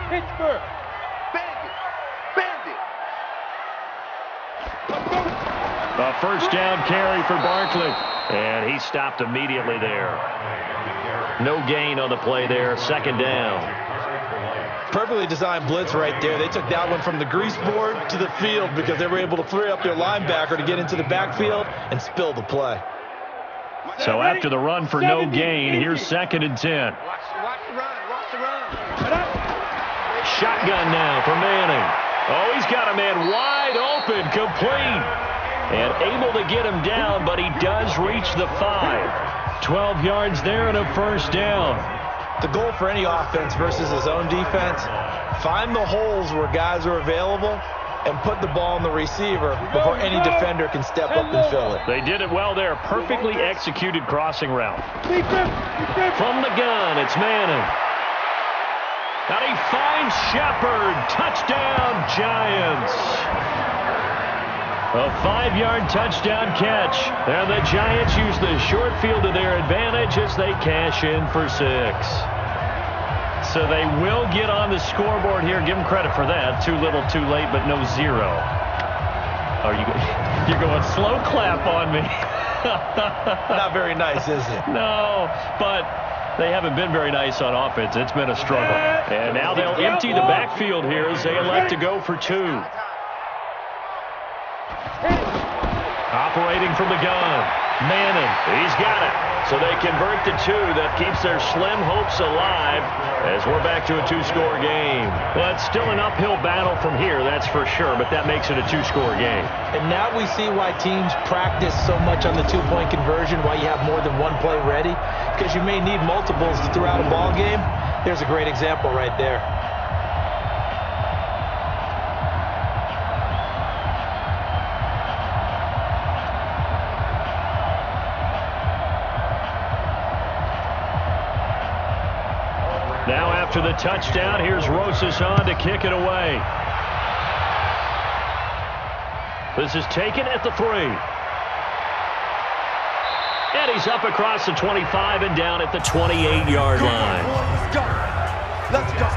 Pittsburgh. A first down carry for Barkley. And he stopped immediately there. No gain on the play there. 2nd down. Perfectly designed blitz right there. They took that one from the grease board to the field because they were able to free up their linebacker to get into the backfield and spill the play. So after the run for no gain, here's 2nd and 10. Watch the run. Watch the run. Shotgun now for Manning. Oh, he's got a man wide open, complete. And able to get him down, but he does reach the 5. 12 yards there and a first down. The goal for any offense versus his own defense, find the holes where guys are available and put the ball in the receiver before any defender can step up and fill it. They did it well there. Perfectly executed crossing route. From the gun, it's Manning. And he finds Shepard. Touchdown, Giants. A 5-yard touchdown catch. And the Giants use the short field to their advantage as they cash in for 6. So they will get on the scoreboard here. Give them credit for that. Too little, too late, but no 0. Oh, you're going slow clap on me. Not very nice, is it? No, but They haven't been very nice on offense. It's been a struggle. And now they'll empty the backfield here as they elect to go for 2. Operating from the gun. Manning, he's got it. So they convert to 2. That keeps their slim hopes alive as we're back to a 2-score game. Well, it's still an uphill battle from here, that's for sure, but that makes it a 2-score game. And now we see why teams practice so much on the 2-point conversion, why you have more than one play ready, because you may need multiples throughout a ball game. There's a great example right there. Now after the touchdown, here's Rosas on to kick it away. This is taken at the 3. And he's up across the 25 and down at the 28-yard line. Let's go. Let's go.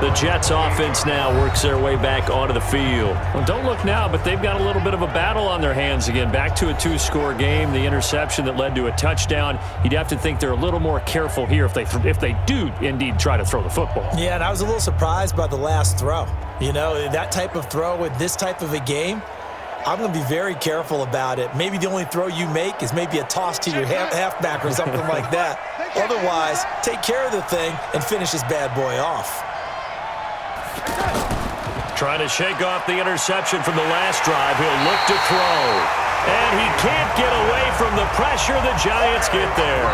The Jets offense now works their way back onto the field. Well, don't look now, but they've got a little bit of a battle on their hands again. Back to a 2-score game. The interception that led to a touchdown. You'd have to think they're a little more careful here if they do indeed try to throw the football. Yeah, and I was a little surprised by the last throw. You know, that type of throw with this type of a game, I'm going to be very careful about it. Maybe the only throw you make is maybe a toss to your halfback or something like that. Otherwise, take care of the thing and finish this bad boy off. Trying to shake off the interception from the last drive. He'll look to throw. And he can't get away from the pressure. The Giants get there.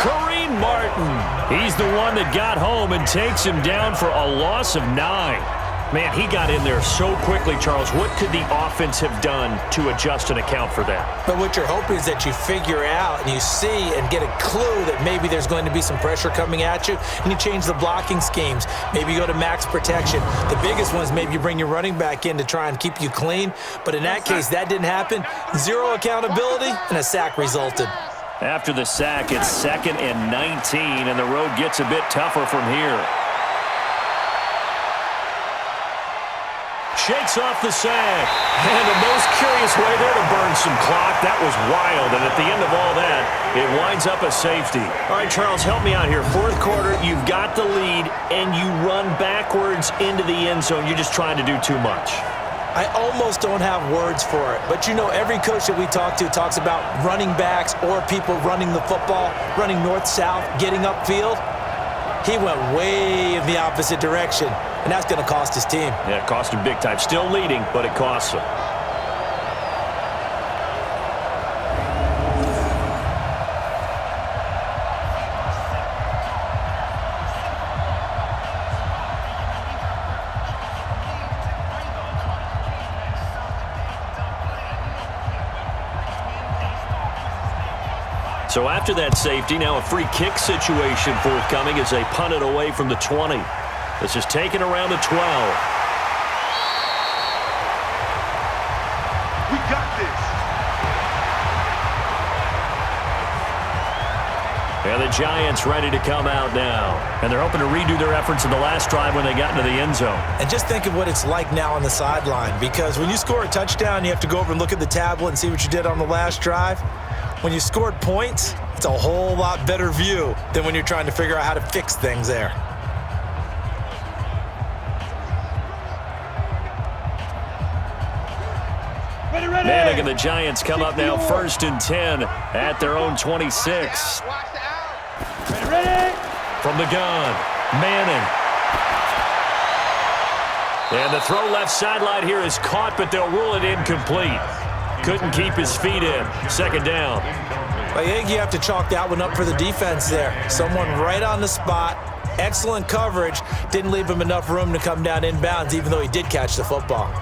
Kareem Martin. He's the one that got home and takes him down for a loss of 9. Man, he got in there so quickly, Charles. What could the offense have done to adjust and account for that? But what you're hoping is that you figure out and you see and get a clue that maybe there's going to be some pressure coming at you, and you change the blocking schemes. Maybe you go to max protection. The biggest one is maybe you bring your running back in to try and keep you clean. But in that case, that didn't happen. 0 accountability, and a sack resulted. After the sack, it's 2nd and 19, and the road gets a bit tougher from here. Shakes off the sack. And the most curious way there to burn some clock. That was wild. And at the end of all that, it winds up a safety. All right, Charles, help me out here. 4th quarter, you've got the lead, and you run backwards into the end zone. You're just trying to do too much. I almost don't have words for it. But, you know, every coach that we talk to talks about running backs or people running the football, running north-south, getting upfield. He went way in the opposite direction, and that's going to cost his team. Yeah, it cost him big time. Still leading, but it costs him. So after that safety, now a free kick situation forthcoming as they punt it away from the 20. This is taken around the 12. We got this. And the Giants ready to come out now. And they're hoping to redo their efforts in the last drive when they got into the end zone. And just think of what it's like now on the sideline, because when you score a touchdown, you have to go over and look at the tablet and see what you did on the last drive. When you scored points, it's a whole lot better view than when you're trying to figure out how to fix things there. Manning and the Giants come up now 1st and 10 at their own 26. From the gun, Manning. And the throw left sideline here is caught, but they'll rule it incomplete. Couldn't keep his feet in. 2nd down. I think you have to chalk that one up for the defense there. Someone right on the spot. Excellent coverage. Didn't leave him enough room to come down inbounds, even though he did catch the football.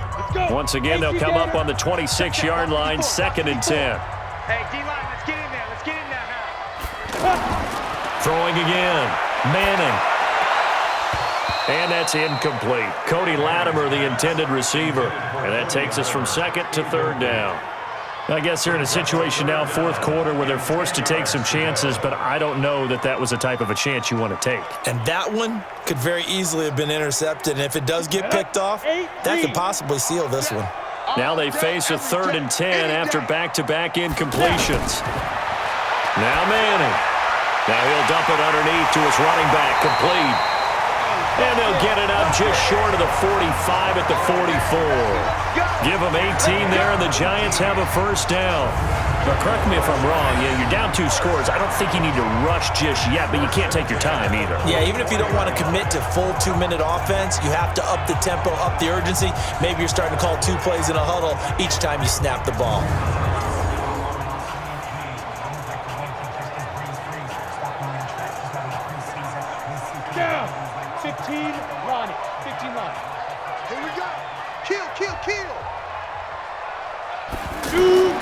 Once again, they'll come up on the 26-yard line, 2nd and 10. Hey, D-line, let's get in there. Let's get in there now. Throwing again. Manning. And that's incomplete. Cody Latimer, the intended receiver. And that takes us from 2nd to 3rd down. I guess they're in a situation now, 4th quarter, where they're forced to take some chances, but I don't know that that was the type of a chance you want to take. And that one could very easily have been intercepted. And if it does get picked off, that could possibly seal this one. Now they face a 3rd and 10 after back-to-back incompletions. Now Manning. Now he'll dump it underneath to his running back, complete. And they'll get it up just short of the 45 at the 44. Give them 18 there, and the Giants have a first down. Now, correct me if I'm wrong. Yeah, you're down 2 scores. I don't think you need to rush just yet, but you can't take your time either. Yeah, even if you don't want to commit to full 2-minute offense, you have to up the tempo, up the urgency. Maybe you're starting to call 2 plays in a huddle each time you snap the ball. Down. 15, Ronnie. 15 line. Here we go. Kill, kill, kill. 2.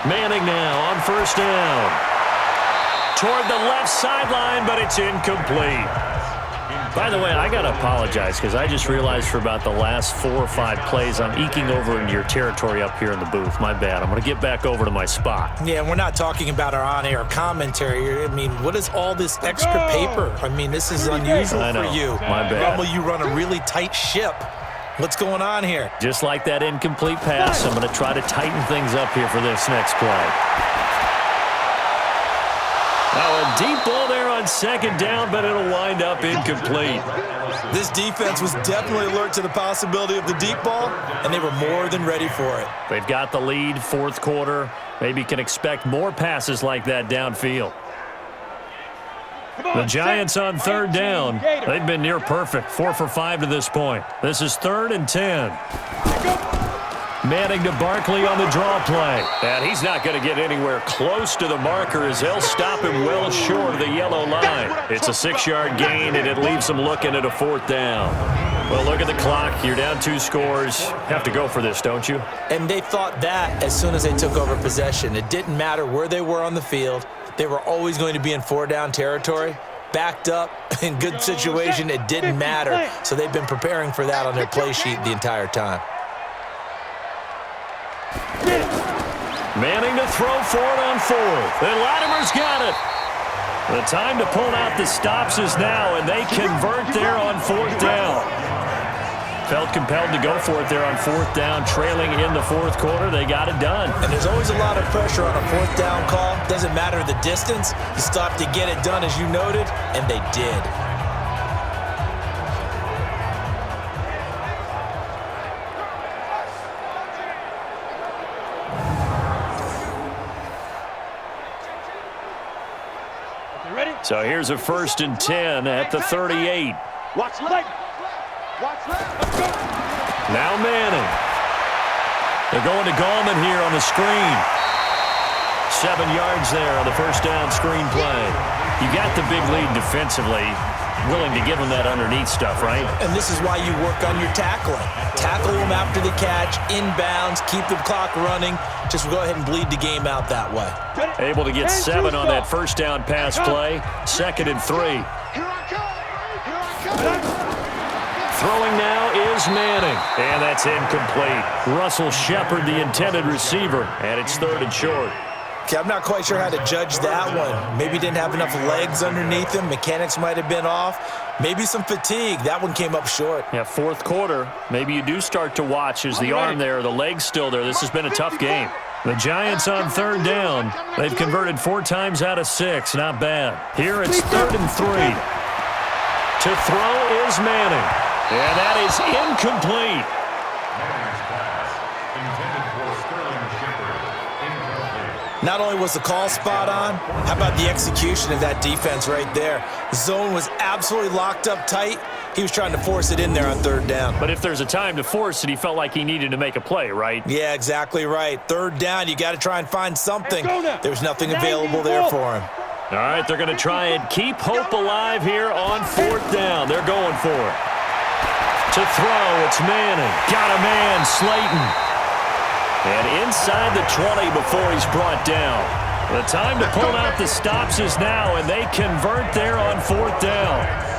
Manning now on first down. Toward the left sideline, but it's incomplete. By the way, I got to apologize because I just realized for about the last 4 or 5 plays, I'm eking over into your territory up here in the booth. My bad. I'm going to get back over to my spot. Yeah, we're not talking about our on-air commentary. I mean, what is all this extra paper? I mean, this is unusual for you. My bad. Normally, you run a really tight ship. What's going on here? Just like that incomplete pass, I'm going to try to tighten things up here for this next play. Now a deep ball there on second down, but it'll wind up incomplete. This defense was definitely alert to the possibility of the deep ball, and they were more than ready for it. They've got the lead, fourth quarter. Maybe can expect more passes like that downfield. The Giants on third down. They've been near perfect, 4 for 5 to this point. This is 3rd and 10. Manning to Barkley on the draw play. And he's not going to get anywhere close to the marker as they'll stop him well short of the yellow line. It's a 6-yard gain, and it leaves them looking at a 4th down. Well, look at the clock. You're down 2 scores. Have to go for this, don't you? And they thought that as soon as they took over possession. It didn't matter where they were on the field. They were always going to be in 4-down territory. Backed up, in good situation, it didn't matter. So they've been preparing for that on their play sheet the entire time. Manning to throw for it on 4th. And Latimer's got it. The time to pull out the stops is now, and they convert there on 4th down. Felt compelled to go for it there on 4th down, trailing in the 4th quarter. They got it done. And there's always a lot of pressure on a 4th down call. Doesn't matter the distance. You stop to get it done, as you noted, and they did. So here's a 1st and 10 at the 38. Watch left. Watch left. Let's go. Now Manning. They're going to Gallman here on the screen. 7 yards there on the first down screen play. You got the big lead defensively. Willing to give them that underneath stuff, right? And this is why you work on your tackling. Tackle them after the catch, inbounds, keep the clock running. Just go ahead and bleed the game out that way. Able to get 7 on that first down pass play. 2nd and 3. Here I come. Here I come. Throwing now is Manning. And that's incomplete. Russell Shepard, the intended receiver. And it's 3rd and short. Okay, I'm not quite sure how to judge that one. Maybe didn't have enough legs underneath him. Mechanics might have been off. Maybe some fatigue. That one came up short. Yeah, 4th quarter. Maybe you do start to watch as the arm there, the leg's still there. This has been a tough game. The Giants on 3rd down. They've converted 4 times out of 6. Not bad. Here it's 3rd and 3. To throw is Manning. And that is incomplete. Not only was the call spot on, how about the execution of that defense right there? The zone was absolutely locked up tight. He was trying to force it in there on 3rd down. But if there's a time to force it, he felt like he needed to make a play, right? Yeah, exactly right. 3rd down, you got to try and find something. There's nothing available there for him. All right, they're going to try and keep hope alive here on 4th down. They're going for it. To throw, it's Manning. Got a man, Slayton. And inside the 20 before he's brought down. The time to pull out the stops is now, and they convert there on 4th down.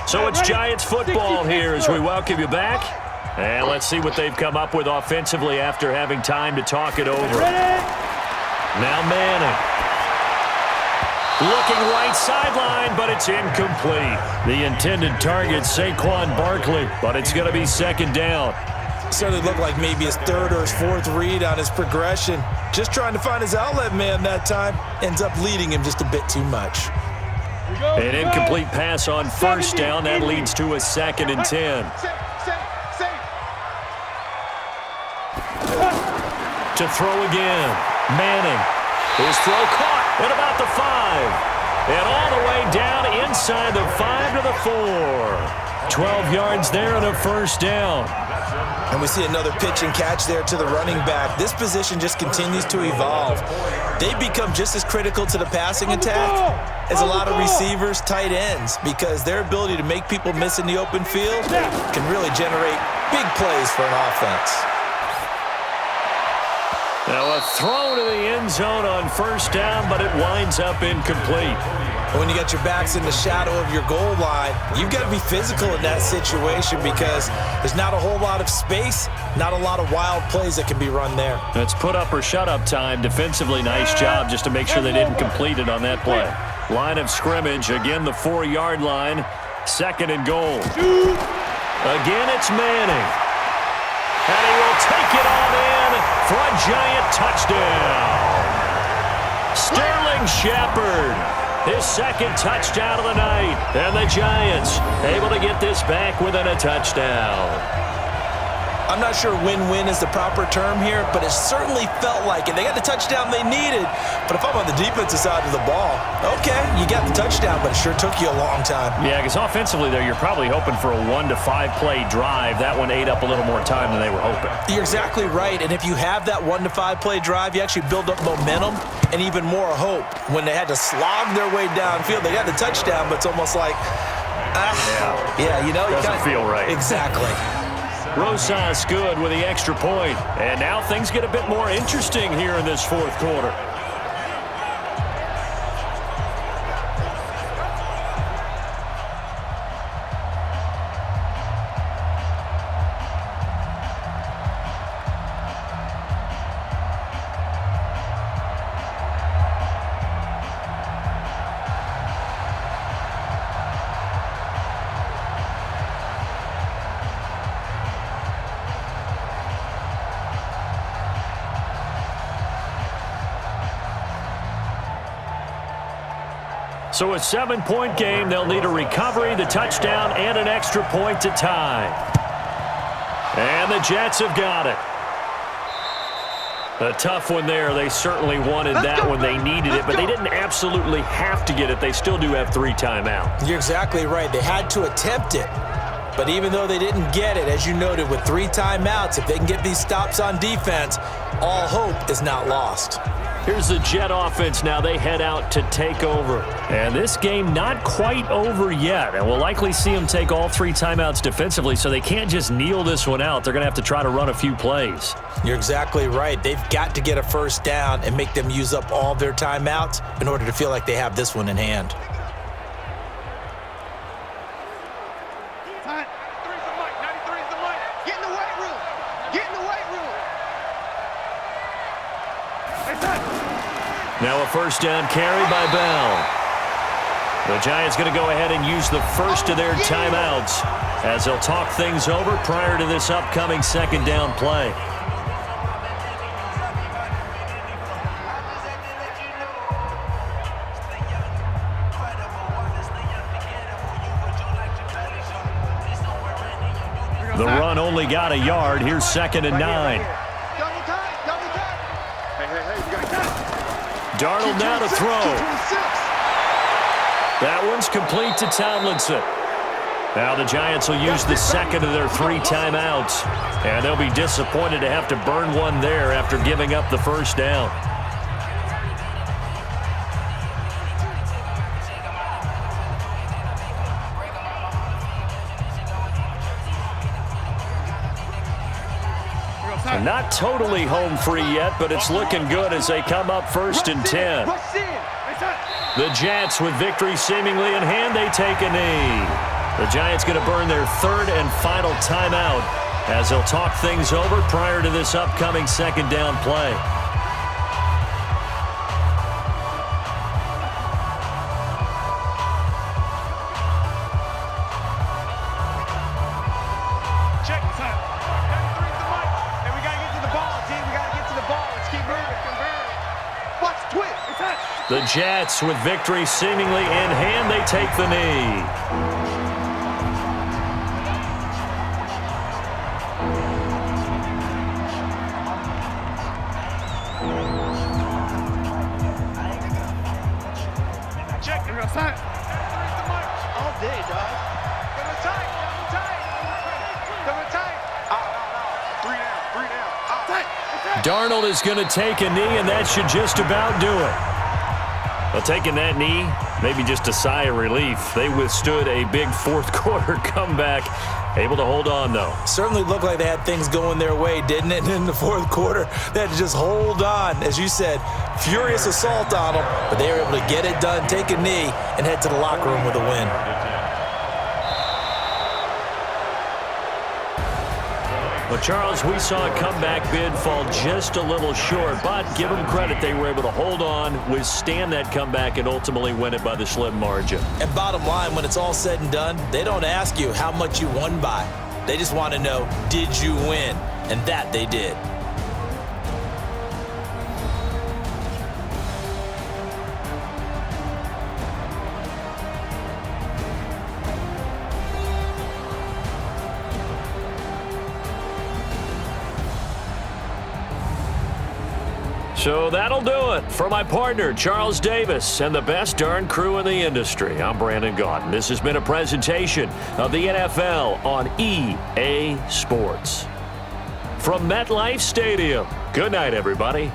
So it's Giants football here as we welcome you back. And let's see what they've come up with offensively after having time to talk it over. Now Manning. Looking right sideline, but it's incomplete. The intended target, Saquon Barkley, but it's going to be second down. Certainly looked like maybe his third or his fourth read on his progression. Just trying to find his outlet man that time. Ends up leading him just a bit too much. An incomplete pass on first down. That leads to a 2nd and 10. To throw again. Manning. His throw caught at about the 5. And all the way down inside the 5 to the 4. 12 yards there and a first down. And we see another pitch and catch there to the running back. This position just continues to evolve. They become just as critical to the passing attack as a lot of receivers, tight ends, because their ability to make people miss in the open field can really generate big plays for an offense. Now a throw to the end zone on first down, but it winds up incomplete. When you got your backs in the shadow of your goal line, you've got to be physical in that situation because there's not a whole lot of space, not a lot of wild plays that can be run there. It's put up or shut up time. Defensively, nice job just to make sure they didn't complete it on that play. Line of scrimmage, again the 4-yard line, 2nd and goal. Again, it's Manning. And he will take it on in for a giant touchdown. Sterling Shepard. His 2nd touchdown of the night. And the Giants able to get this back within a touchdown. I'm not sure win-win is the proper term here, but it certainly felt like it. They got the touchdown they needed, but if I'm on the defensive side of the ball, okay, you got the touchdown, but it sure took you a long time. Yeah, because offensively there, you're probably hoping for a 1 to 5 play drive. That one ate up a little more time than they were hoping. You're exactly right, and if you have that 1 to 5 play drive, you actually build up momentum and even more hope. When they had to slog their way downfield, they got the touchdown, but it's almost like, you know, doesn't feel right. Exactly. Rosas good with the extra point. And now things get a bit more interesting here in this 4th quarter. So a 7-point game. They'll need a recovery, the touchdown, and an extra point to tie. And the Jets have got it. A tough one there. They certainly wanted that one. They needed it, but they didn't absolutely have to get it. They still do have 3 timeouts. You're exactly right. They had to attempt it. But even though they didn't get it, as you noted, with 3 timeouts, if they can get these stops on defense, all hope is not lost. Here's the Jet offense now. They head out to take over. And this game not quite over yet. And we'll likely see them take all 3 timeouts defensively, so they can't just kneel this one out. They're going to have to try to run a few plays. You're exactly right. They've got to get a first down and make them use up all their timeouts in order to feel like they have this one in hand. Now a first down carry by Bell. The Giants going to go ahead and use the first of their timeouts as they'll talk things over prior to this upcoming 2nd down play. The run only got a yard. Here's 2nd and 9. Darnold now to throw. That one's complete to Tomlinson. Now the Giants will use the 2nd of their 3 timeouts. And they'll be disappointed to have to burn one there after giving up the first down. Not totally home free yet, but it's looking good as they come up 1st and 10. The Jets with victory seemingly in hand, they take a knee. The Giants going to burn their 3rd and final timeout as they'll talk things over prior to this upcoming second down play. Check this out. 33's the mic. And we got to get to the ball, team. We got to get to the ball. Let's keep moving. Watch the twist. It's that. The Jets, with victory seemingly in hand, they take the knee. Check. We're going to sign. 33's the mic. All day, dog. Double tight. Double tight. Double tight. No. 3 down. 3 down. Tight. Darnold is going to take a knee, and that should just about do it. Well, taking that knee, maybe just a sigh of relief. They withstood a big fourth-quarter comeback. Able to hold on, though. Certainly looked like they had things going their way, didn't it? In the fourth quarter, they had to just hold on. As you said, furious assault on them, but they were able to get it done, take a knee, and head to the locker room with a win. Well, Charles, we saw a comeback bid fall just a little short, but give them credit. They were able to hold on, withstand that comeback, and ultimately win it by the slim margin. And bottom line, when it's all said and done, they don't ask you how much you won by. They just want to know, did you win? And that they did. So that'll do it for my partner, Charles Davis, and the best darn crew in the industry. I'm Brandon Gaudin. This has been a presentation of the NFL on EA Sports. From MetLife Stadium, good night, everybody.